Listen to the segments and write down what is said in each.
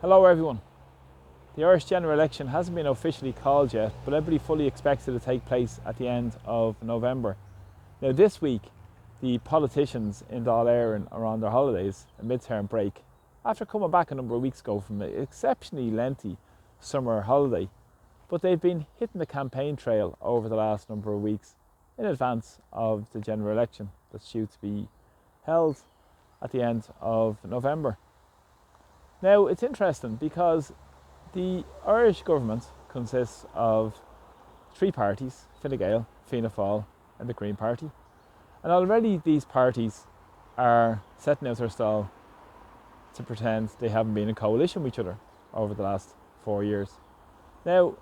Hello everyone. The Irish general election hasn't been officially called yet, but everybody fully expects it to take place at the end of November. Now this week, the politicians in Dáil Éireann are on their holidays, a mid-term break, after coming back a number of weeks ago from an exceptionally lengthy summer holiday. But they've been hitting the campaign trail over the last number of weeks in advance of the general election that's due to be held at the end of November. Now it's interesting because the Irish government consists of three parties: Fine Gael, Fianna Fáil and the Green Party. And already these parties are setting out their stall to pretend they haven't been in coalition with each other over the last 4 years. Now,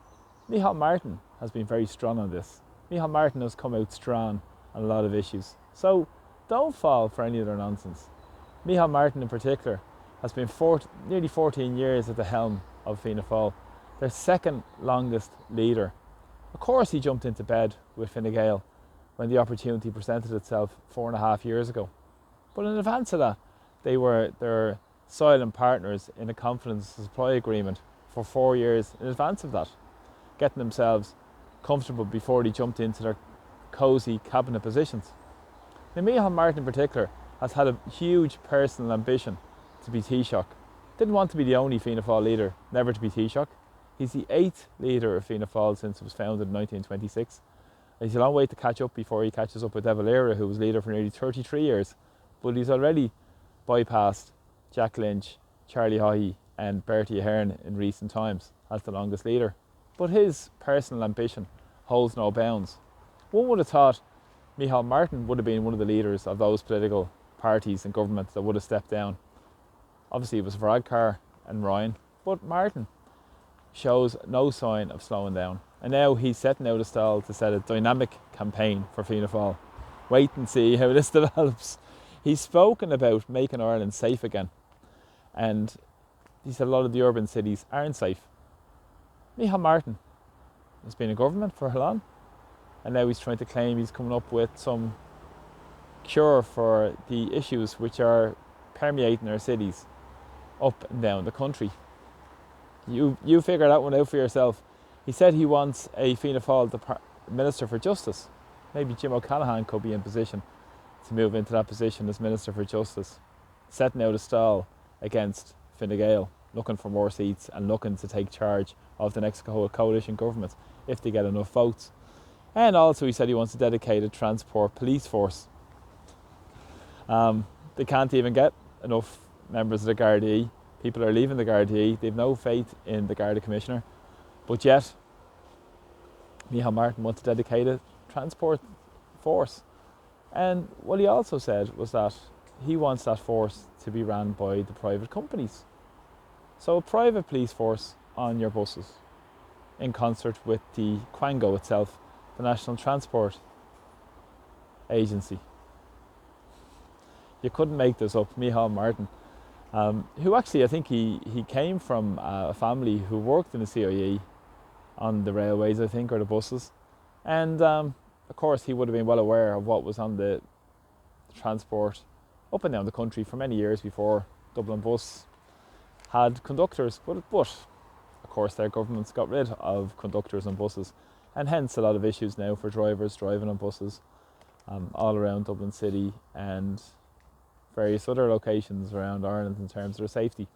Micheal Martin has been very strong on this. Micheal Martin has come out strong on a lot of issues. So don't fall for any of their nonsense. Micheal Martin in particular has been nearly 14 years at the helm of Fianna Fáil, their second longest leader. Of course he jumped into bed with Fine Gael when the opportunity presented itself 4.5 years ago. But in advance of that, they were their silent partners in a confidence supply agreement for 4 years in advance of that, getting themselves comfortable before they jumped into their cosy cabinet positions. Now, Micheal Martin in particular has had a huge personal ambition to be Taoiseach. Didn't want to be the only Fianna Fáil leader never to be Taoiseach. He's the 8th leader of Fianna Fáil since it was founded in 1926. He's a long way to catch up before he catches up with De Valera, who was leader for nearly 33 years. But he's already bypassed Jack Lynch, Charlie Haughey and Bertie Ahern in recent times as the longest leader. But his personal ambition holds no bounds. One would have thought Micheal Martin would have been one of the leaders of those political parties and governments that would have stepped down. Obviously it was Varadkar and Ryan, but Martin shows no sign of slowing down. And now he's setting out a stall to set a dynamic campaign for Fianna Fáil. Wait and see how this develops. He's spoken about making Ireland safe again. And he said a lot of the urban cities aren't safe. Micheal Martin has been in government for how long? And now he's trying to claim he's coming up with some cure for the issues which are permeating our cities up and down the country. You figure that one out for yourself. He said he wants a Fianna Fáil Minister for Justice. Maybe Jim O'Callaghan could be in position to move into that position as Minister for Justice, setting out a stall against Fine Gael, looking for more seats and looking to take charge of the next coalition government if they get enough votes. And also he said he wants a dedicated transport police force. They can't even get enough members of the Gardaí. People are leaving the Gardaí. They've no faith in the Garda Commissioner. But yet, Micheal Martin wants a dedicated transport force. And what he also said was that he wants that force to be run by the private companies. So a private police force on your buses, in concert with the Quango itself, the National Transport Agency. You couldn't make this up. Micheal Martin, who actually I think he came from a family who worked in the CIE on the railways, I think, or the buses. And of course he would have been well aware of what was on the transport up and down the country for many years before Dublin Bus had conductors. But of course their governments got rid of conductors on buses, and hence a lot of issues now for drivers driving on buses all around Dublin City and various other locations around Ireland in terms of their safety.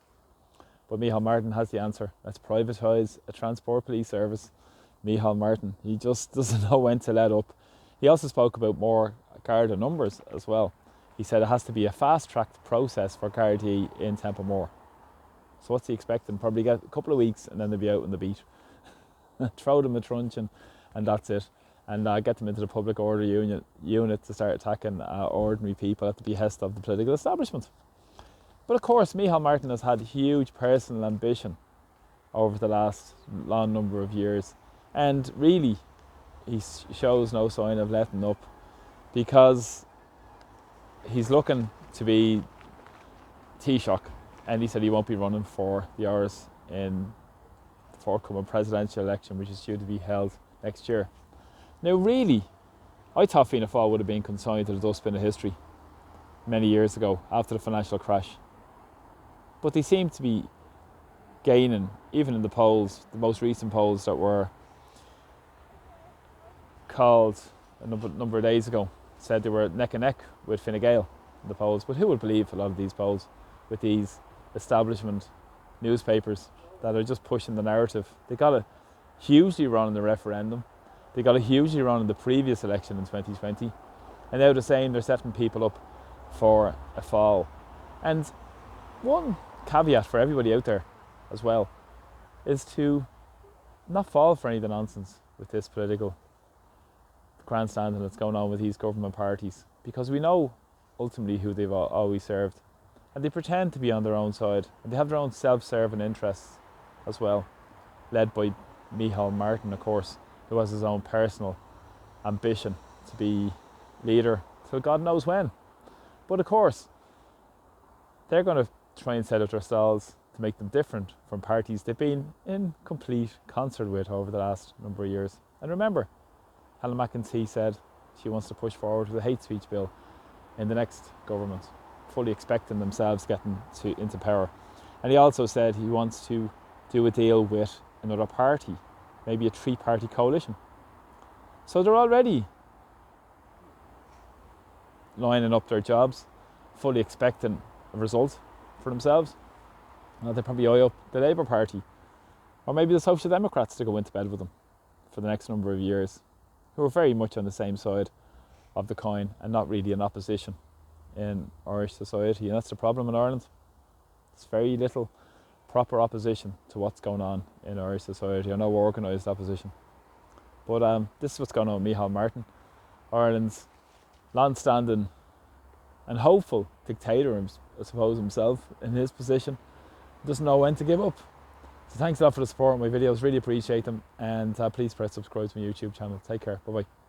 But Micheal Martin has the answer. Let's privatise a transport police service. Micheal Martin, he just doesn't know when to let up. He also spoke about more Garda numbers as well. He said it has to be a fast-tracked process for Gardaí in Templemore. So what's he expecting? Probably get a couple of weeks and then they'll be out on the beat. Throw them a truncheon and that's it. And get them into the public order unit to start attacking ordinary people at the behest of the political establishment. But of course, Micheal Martin has had huge personal ambition over the last long number of years. And really, he shows no sign of letting up, because he's looking to be Taoiseach, and he said he won't be running for the Irish in the forthcoming presidential election, which is due to be held next year. Now really, I thought Fianna Fáil would have been consigned to the dustbin of history many years ago after the financial crash. But they seem to be gaining, even in the polls, the most recent polls that were called a number of days ago, said they were neck and neck with Fine Gael in the polls. But who would believe a lot of these polls with these establishment newspapers that are just pushing the narrative? They got it hugely wrong in the referendum. They got it hugely wrong in the previous election in 2020. And now they're saying they're setting people up for a fall. And one caveat for everybody out there as well is to not fall for any of the nonsense with this political grandstanding that's going on with these government parties, because we know ultimately who they've always served, and they pretend to be on their own side, and they have their own self-serving interests as well, led by Micheal Martin, of course, who has his own personal ambition to be leader till God knows when. But of course they're going to try and set up their stalls to make them different from parties they've been in complete concert with over the last number of years. And remember, Helen McEntee said she wants to push forward with a hate speech bill in the next government, fully expecting themselves getting into power. And he also said he wants to do a deal with another party, maybe a 3-party coalition. So they're already lining up their jobs, fully expecting a result for themselves. They probably eye up the Labour Party, or maybe the Social Democrats, to go into bed with them for the next number of years, who are very much on the same side of the coin and not really in opposition in Irish society. And that's the problem in Ireland. There's very little proper opposition to what's going on in Irish society, or no organised opposition. But this is what's going on with Micheal Martin, Ireland's long-standing and hopeful dictator, I suppose, himself in his position. Doesn't know when to give up. So thanks a lot for the support on my videos, really appreciate them, and please press subscribe to my YouTube channel. Take care, bye bye.